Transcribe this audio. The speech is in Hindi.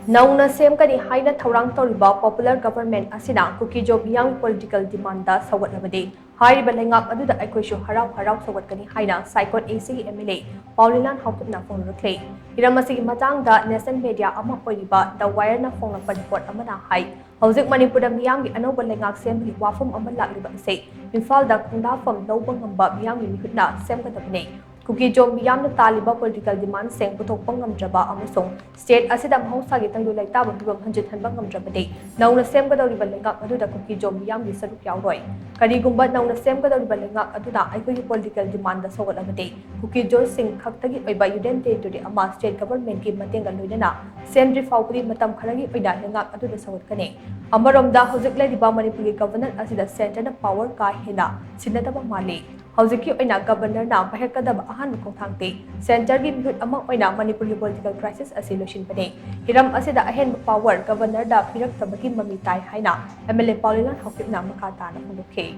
NOUNA SEMGANI HAINA THOURANG TOURIBA POPULAR GOVERNMENT ASINA KUKI JOB MIYAMGI POLITICAL DEMAND दा SOUGATLABADI HAIRIBA LEINGAK ADUDA EIKHOISU HARAO-HARAO SOUGATKANI HAINA SAIKOT ACG MLA PAOLEINLAL HAOKIPNA FONGDORAKLI हिरम असिगी मतांगदा नेशनल मीडिया अमा ओइरिबा द वायरना फोंगलक्पा रिपोर्ट अमना हाई हौजिक मणिपुरदा मियामगी अनौबा लेंगाक सेमबगी वाफम अमा लाक्लिबा असे इम्फालदा खुंदाफम लौबा ngamba मियामगी मिहुतना सेमगदबने कुकी जोब मियामना तालिबा पॉलिटिकल डिमांड सेंग पुथोकपा ngamdraba amasong स्टेट असिदा महौसागी तंगदु लाइताबा फिबम हंजित हनबा ngamdrabade नौना सेमगदौरिबा लेंगाक अदुदा कुकी जोब मियामगी सरुक यावरोय करिगुंबा नौना सेमगदौरिबा लेंगाक अदुदा आइकोगी पॉलिटिकल डिमांड दा सोगलबade कुकी जोब सिंग खक्तगी ओइबा यूडेन टेरिटोरी अमा स्टेट गवर्नमेंट की मतेंगा लोइनना सेमद्रि फाउपरी मतम खरगी ओइदा लेंगाक अदुदा सोगतकने अमरोमदा हौजिक लेरिबा मणिपुरी गवर्नर असिदा सेंटरना पावर का हेना सिनदबा माले हौजिकी ओइना गवर्नर ना बहेकदब अहान खोंथांते सेंटर की मिहुत अमा ओइना मणिपुरी पॉलिटिकल क्राइसिस असि लोशिनबने हिरम असिदा अहेन पावर गवर्नर दा पिरक्तबगी ममी ताई हाइना एमएलए पाउलेलाल हाउकिपना मखा ताना फोंदोखे